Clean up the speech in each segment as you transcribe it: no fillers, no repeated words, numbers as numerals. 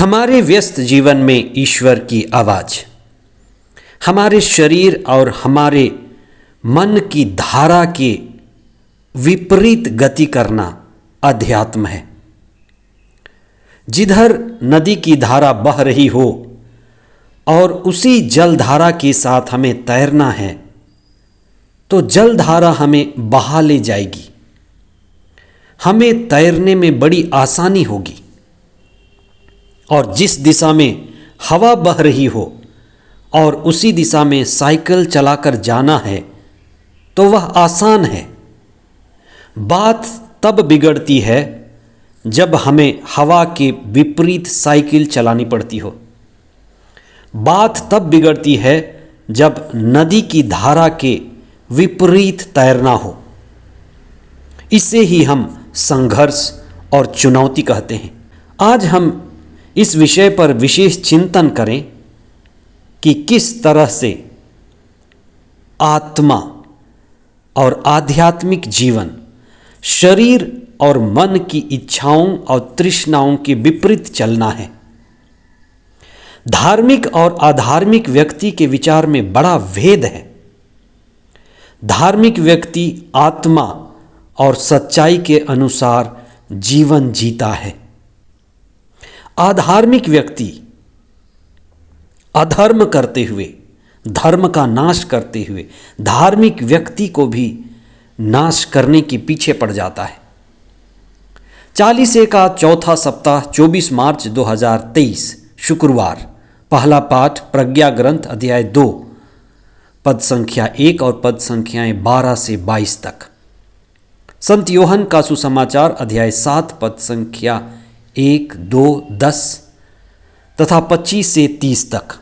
हमारे व्यस्त जीवन में ईश्वर की आवाज़ हमारे शरीर और हमारे मन की धारा के विपरीत गति करना अध्यात्म है। जिधर नदी की धारा बह रही हो और उसी जलधारा के साथ हमें तैरना है तो जलधारा हमें बहा ले जाएगी। हमें तैरने में बड़ी आसानी होगी और जिस दिशा में हवा बह रही हो और उसी दिशा में साइकिल चलाकर जाना है तो वह आसान है। बात तब बिगड़ती है जब हमें हवा के विपरीत साइकिल चलानी पड़ती हो। बात तब बिगड़ती है जब नदी की धारा के विपरीत तैरना हो। इसे ही हम संघर्ष और चुनौती कहते हैं। आज हम इस विषय पर विशेष चिंतन करें कि किस तरह से आत्मा और आध्यात्मिक जीवन शरीर और मन की इच्छाओं और तृष्णाओं के विपरीत चलना है। धार्मिक और अधार्मिक व्यक्ति के विचार में बड़ा भेद है। धार्मिक व्यक्ति आत्मा और सच्चाई के अनुसार जीवन जीता है। अधार्मिक व्यक्ति अधर्म करते हुए, धर्म का नाश करते हुए धार्मिक व्यक्ति को भी नाश करने के पीछे पड़ जाता है। 40 का चौथा सप्ताह 24 मार्च 2023 शुक्रवार। पहला पाठ प्रज्ञा ग्रंथ अध्याय 2 पद संख्या 1 और पद संख्याएं 12 से 22 तक। संत योहन का सुसमाचार अध्याय 7 पद संख्या 1, 2, 10 तथा 25 से 30 तक।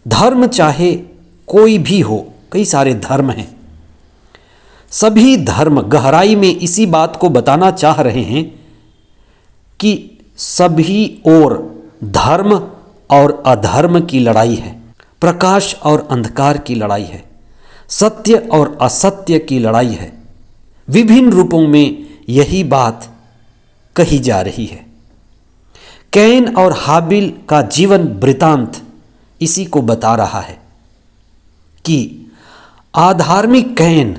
धर्म चाहे कोई भी हो, कई सारे धर्म हैं। सभी धर्म गहराई में इसी बात को बताना चाह रहे हैं कि सभी ओर धर्म और अधर्म की लड़ाई है, प्रकाश और अंधकार की लड़ाई है, सत्य और असत्य की लड़ाई है। विभिन्न रूपों में यही बात कही जा रही है। कैन और हाबिल का जीवन वृतांत इसी को बता रहा है कि अधार्मिक कैन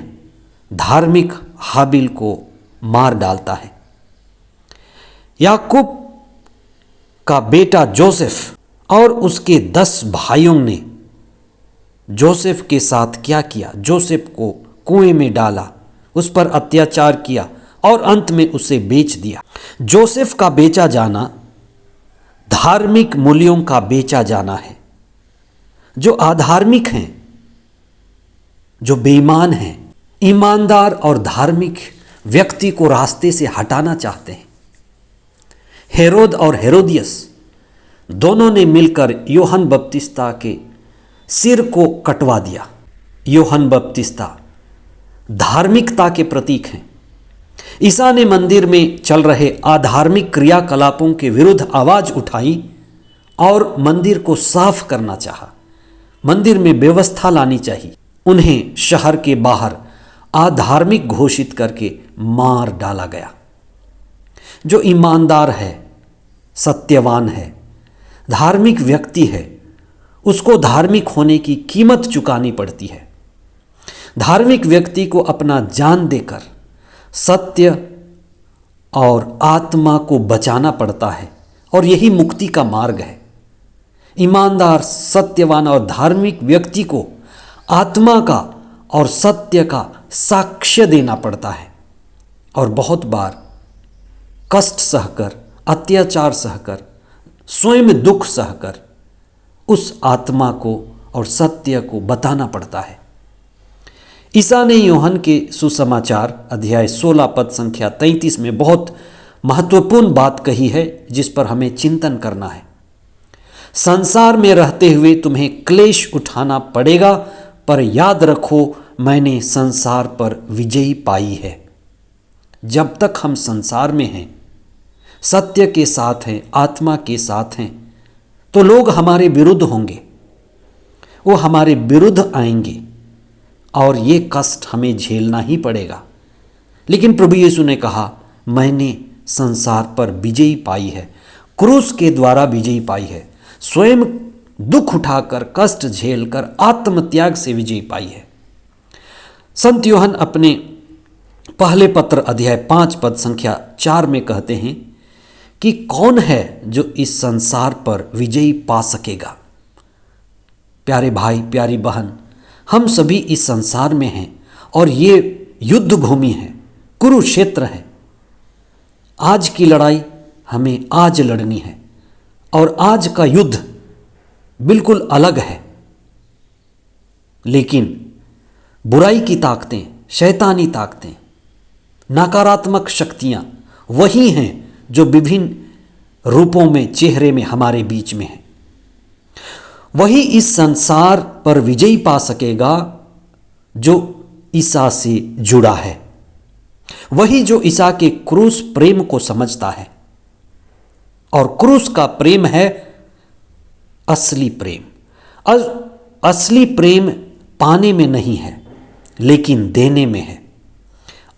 धार्मिक हाबिल को मार डालता है। याकूब का बेटा जोसेफ और उसके 10 भाइयों ने जोसेफ के साथ क्या किया? जोसेफ को कुएं में डाला, उस पर अत्याचार किया और अंत में उसे बेच दिया। जोसेफ का बेचा जाना धार्मिक मूल्यों का बेचा जाना है। जो अधार्मिक हैं, जो बेईमान हैं, ईमानदार और धार्मिक व्यक्ति को रास्ते से हटाना चाहते हैं। हेरोद और हेरोदियस दोनों ने मिलकर यूहन्ना बपतिस्ता के सिर को कटवा दिया। यूहन्ना बपतिस्ता धार्मिकता के प्रतीक हैं। ईसा ने मंदिर में चल रहे अधार्मिक क्रियाकलापों के विरुद्ध आवाज उठाई और मंदिर को साफ करना चाहा। मंदिर में व्यवस्था लानी चाहिए। उन्हें शहर के बाहर अधार्मिक घोषित करके मार डाला गया। जो ईमानदार है, सत्यवान है, धार्मिक व्यक्ति है, उसको धार्मिक होने की कीमत चुकानी पड़ती है। धार्मिक व्यक्ति को अपना जान देकर सत्य और आत्मा को बचाना पड़ता है और यही मुक्ति का मार्ग है। ईमानदार, सत्यवान और धार्मिक व्यक्ति को आत्मा का और सत्य का साक्ष्य देना पड़ता है और बहुत बार कष्ट सहकर, अत्याचार सहकर, स्वयं दुख सहकर उस आत्मा को और सत्य को बताना पड़ता है। ईसा ने यूहन्ना के सुसमाचार अध्याय 16 पद संख्या 33 में बहुत महत्वपूर्ण बात कही है जिस पर हमें चिंतन करना है। संसार में रहते हुए तुम्हें क्लेश उठाना पड़ेगा, पर याद रखो मैंने संसार पर विजयी पाई है। जब तक हम संसार में हैं, सत्य के साथ हैं, आत्मा के साथ हैं, तो लोग हमारे विरुद्ध होंगे, वो हमारे विरुद्ध आएंगे और ये कष्ट हमें झेलना ही पड़ेगा। लेकिन प्रभु यीशु ने कहा मैंने संसार पर विजयी पाई है। क्रूस के द्वारा विजयी पाई है, स्वयं दुख उठाकर कष्ट झेलकर आत्मत्याग से विजयी पाई है। संत यूहन्ना अपने पहले पत्र अध्याय 5 पद संख्या 4 में कहते हैं कि कौन है जो इस संसार पर विजयी पा सकेगा। प्यारे भाई प्यारी बहन, हम सभी इस संसार में हैं और ये युद्ध भूमि है, कुरुक्षेत्र है। आज की लड़ाई हमें आज लड़नी है और आज का युद्ध बिल्कुल अलग है। लेकिन बुराई की ताकतें, शैतानी ताकतें, नकारात्मक शक्तियां वही हैं जो विभिन्न रूपों में, चेहरे में हमारे बीच में हैं। वही इस संसार पर विजयी पा सकेगा जो ईसा से जुड़ा है, वही जो ईसा के क्रूस प्रेम को समझता है। और क्रूस का प्रेम है असली प्रेम। असली प्रेम पाने में नहीं है लेकिन देने में है।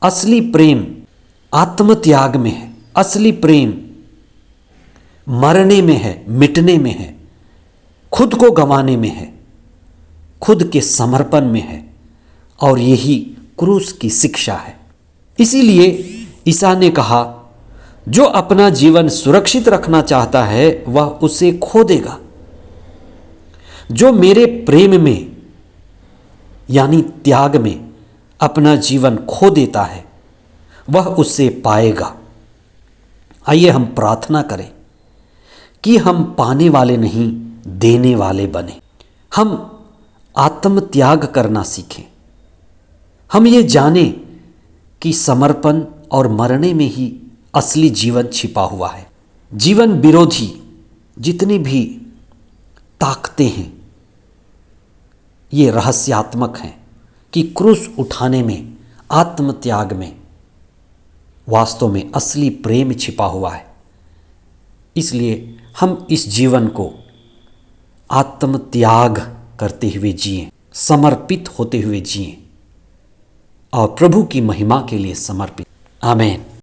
असली प्रेम आत्मत्याग में है। असली प्रेम मरने में है, मिटने में है, खुद को गंवाने में है, खुद के समर्पण में है। और यही क्रूस की शिक्षा है। इसीलिए ईसा ने कहा, जो अपना जीवन सुरक्षित रखना चाहता है वह उसे खो देगा। जो मेरे प्रेम में यानी त्याग में अपना जीवन खो देता है वह उसे पाएगा। आइए हम प्रार्थना करें कि हम पाने वाले नहीं, देने वाले बने। हम आत्मत्याग करना सीखें। हम ये जानें कि समर्पण और मरने में ही असली जीवन छिपा हुआ है। जीवन विरोधी जितनी भी ताकतें हैं ये रहस्यात्मक हैं कि क्रूस उठाने में, आत्मत्याग में वास्तव में असली प्रेम छिपा हुआ है। इसलिए हम इस जीवन को आत्मत्याग करते हुए जिएं, समर्पित होते हुए जिएं और प्रभु की महिमा के लिए समर्पित। आमीन।